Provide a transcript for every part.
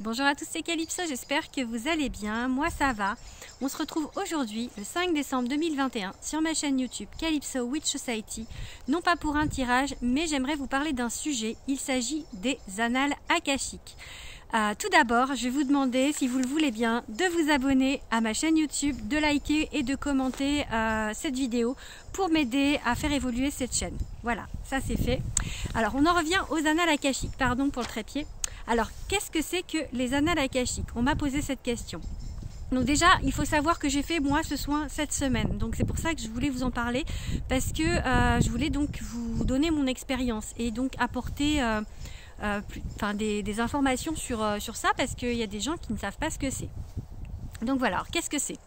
Bonjour à tous, c'est Calypso, j'espère que vous allez bien, moi ça va. On se retrouve aujourd'hui, le 5 décembre 2021, sur ma chaîne YouTube Calypso Witch Society. Non pas pour un tirage, mais j'aimerais vous parler d'un sujet, il s'agit des annales akashiques. Tout d'abord, je vais vous demander, si vous le voulez bien, de vous abonner à ma chaîne YouTube, de liker et de commenter cette vidéo pour m'aider à faire évoluer cette chaîne. Voilà, ça c'est fait. Alors, on en revient aux annales akashiques, pardon pour le trépied. Alors, qu'est-ce que c'est que les annales akashiques? On m'a posé cette question. Donc déjà, il faut savoir que j'ai fait moi ce soin cette semaine. Donc c'est pour ça que je voulais vous en parler, parce que je voulais donc vous donner mon expérience et donc apporter des informations sur ça, parce qu'il y a des gens qui ne savent pas ce que c'est. Donc voilà, alors qu'est-ce que c'est?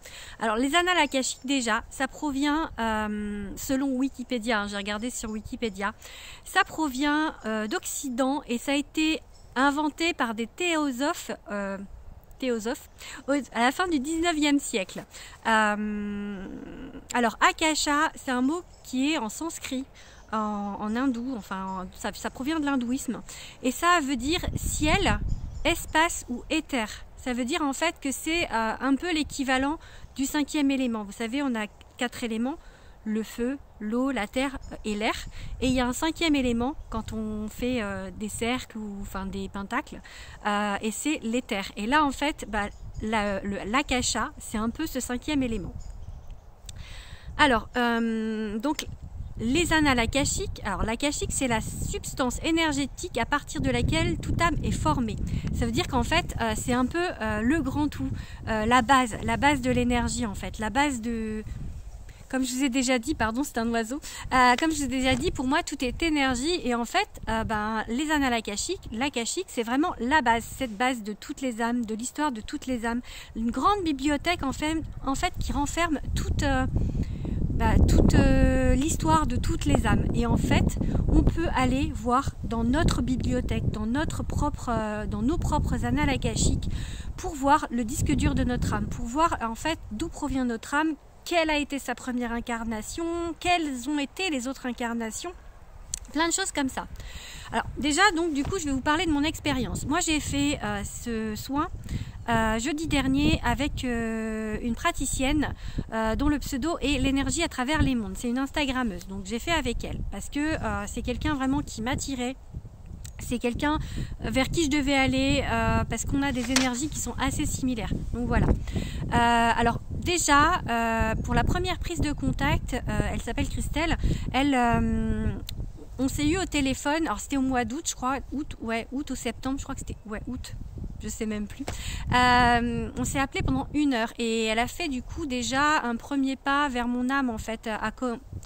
Alors les annales akashiques, déjà, ça provient, selon Wikipédia, hein, j'ai regardé sur Wikipédia, ça provient d'Occident et ça a été inventé par des théosophes à la fin du 19e siècle. Alors Akasha, c'est un mot qui est en sanskrit, en hindou, enfin ça provient de l'hindouisme, et ça veut dire ciel, espace ou éther. Ça veut dire en fait que c'est un peu l'équivalent du 5e élément. Vous savez, on a 4 éléments: le feu, l'eau, la terre et l'air. Et il y a un 5e élément quand on fait des cercles ou des pentacles, et c'est l'éther. Et là en fait, l'akasha, c'est un peu ce 5e élément. Alors, donc les annales akashiques, alors l'akashique, c'est la substance énergétique à partir de laquelle toute âme est formée. Ça veut dire qu'en fait, c'est un peu le grand tout, la base de l'énergie en fait, la base de... Comme je vous ai déjà dit, pardon, c'est un oiseau. Comme je vous ai déjà dit, pour moi, tout est énergie. Et en fait, les annales akashiques, l'akashique, c'est vraiment la base, cette base de toutes les âmes, de l'histoire de toutes les âmes. Une grande bibliothèque, en fait qui renferme toute l'histoire de toutes les âmes. Et en fait, on peut aller voir dans notre bibliothèque, dans nos propres annales akashiques, pour voir le disque dur de notre âme, pour voir en fait d'où provient notre âme, quelle a été sa première incarnation, quelles ont été les autres incarnations, plein de choses comme ça. Alors déjà, donc du coup, je vais vous parler de mon expérience. Moi, j'ai fait ce soin jeudi dernier avec une praticienne dont le pseudo est l'énergie à travers les mondes. C'est une Instagrammeuse, donc j'ai fait avec elle parce que c'est quelqu'un vraiment qui m'attirait. C'est quelqu'un vers qui je devais aller parce qu'on a des énergies qui sont assez similaires. Donc voilà. Alors déjà, pour la première prise de contact, elle s'appelle Christelle. On s'est eu au téléphone. Alors c'était au mois d'août, je crois, août ou septembre. Je crois que c'était août. Je sais même plus. On s'est appelé pendant 1 heure et elle a fait du coup déjà un premier pas vers mon âme en fait, à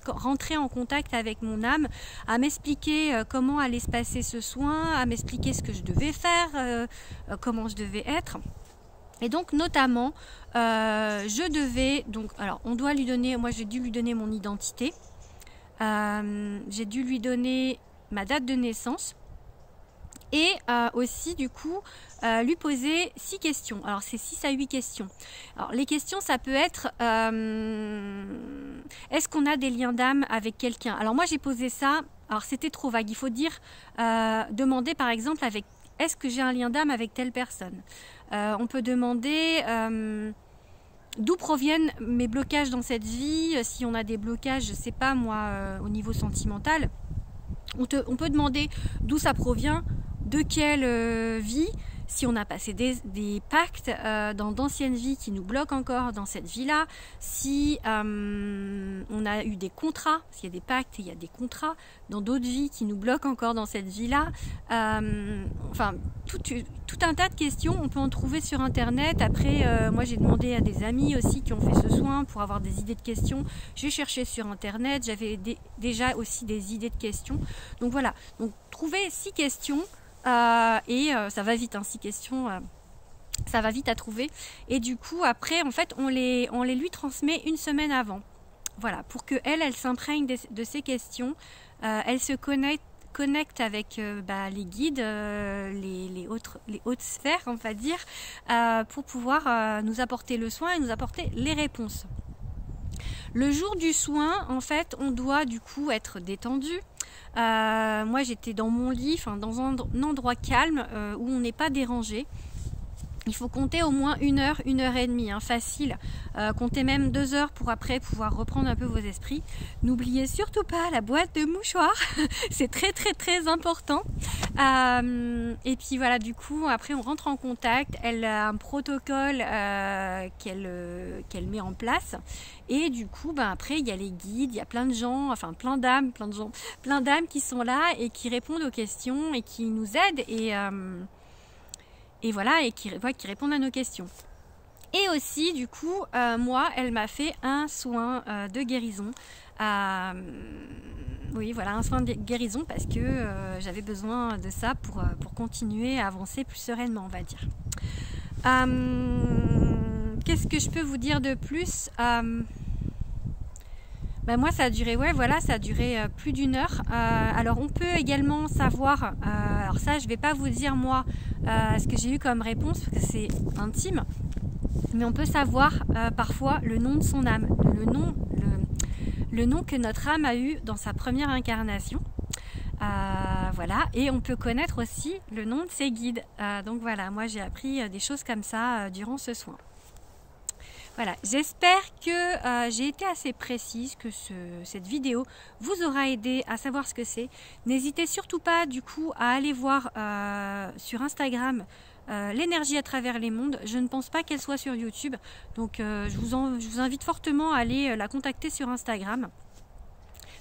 rentrer en contact avec mon âme, à m'expliquer comment allait se passer ce soin, à m'expliquer ce que je devais faire, comment je devais être. Et donc notamment, je devais donc, alors on doit lui donner, moi j'ai dû lui donner mon identité, j'ai dû lui donner ma date de naissance. Et aussi du coup lui poser 6 questions. Alors c'est 6 à 8 questions. Alors les questions, ça peut être est-ce qu'on a des liens d'âme avec quelqu'un? Alors moi j'ai posé ça, alors c'était trop vague, il faut dire demander par exemple avec est-ce que j'ai un lien d'âme avec telle personne. On peut demander d'où proviennent mes blocages dans cette vie, si on a des blocages, je sais pas moi, au niveau sentimental. On peut demander d'où ça provient, de quelle vie, si on a passé des pactes dans d'anciennes vies qui nous bloquent encore dans cette vie-là, si on a eu des contrats, s'il y a des pactes et il y a des contrats dans d'autres vies qui nous bloquent encore dans cette vie-là. Enfin, tout un tas de questions, on peut en trouver sur Internet. Après, moi j'ai demandé à des amis aussi qui ont fait ce soin pour avoir des idées de questions. J'ai cherché sur Internet, j'avais déjà aussi des idées de questions. Donc voilà, donc trouver 6 questions. Et ça va vite, hein, 6 questions, ça va vite à trouver. Et du coup, après, en fait, on les lui transmet 1 semaine avant. Voilà, pour que elle s'imprègne de ces questions. Elle se connecte avec les guides, les hautes sphères, on va dire, pour pouvoir nous apporter le soin et nous apporter les réponses. Le jour du soin, en fait, on doit du coup être détendu. Moi, j'étais dans mon lit, dans un endroit calme où on n'est pas dérangé. Il faut compter au moins 1 heure, 1 heure et demie, hein, facile. Comptez même 2 heures pour après pouvoir reprendre un peu vos esprits. N'oubliez surtout pas la boîte de mouchoirs, c'est très très très important. Et puis voilà, du coup, après on rentre en contact. Elle a un protocole qu'elle met en place. Et du coup, ben, après il y a les guides, il y a plein de gens, enfin plein d'âmes qui sont là et qui répondent aux questions et qui nous aident. Et voilà, et qui répondent à nos questions. Et aussi, du coup, moi, elle m'a fait un soin de guérison. Oui, voilà, un soin de guérison parce que j'avais besoin de ça pour continuer à avancer plus sereinement, on va dire. Qu'est-ce que je peux vous dire de plus? Moi ça a duré, plus d'1 heure. Alors on peut également savoir, alors ça je vais pas vous dire moi ce que j'ai eu comme réponse parce que c'est intime, mais on peut savoir parfois le nom de son âme, le nom que notre âme a eu dans sa première incarnation. Voilà, et on peut connaître aussi le nom de ses guides. Donc voilà, moi j'ai appris des choses comme ça durant ce soin. Voilà, j'espère que j'ai été assez précise, que cette vidéo vous aura aidé à savoir ce que c'est. N'hésitez surtout pas du coup à aller voir sur Instagram l'énergie à travers les mondes. Je ne pense pas qu'elle soit sur YouTube, donc je vous invite fortement à aller la contacter sur Instagram.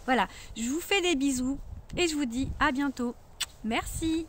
Voilà, je vous fais des bisous et je vous dis à bientôt. Merci.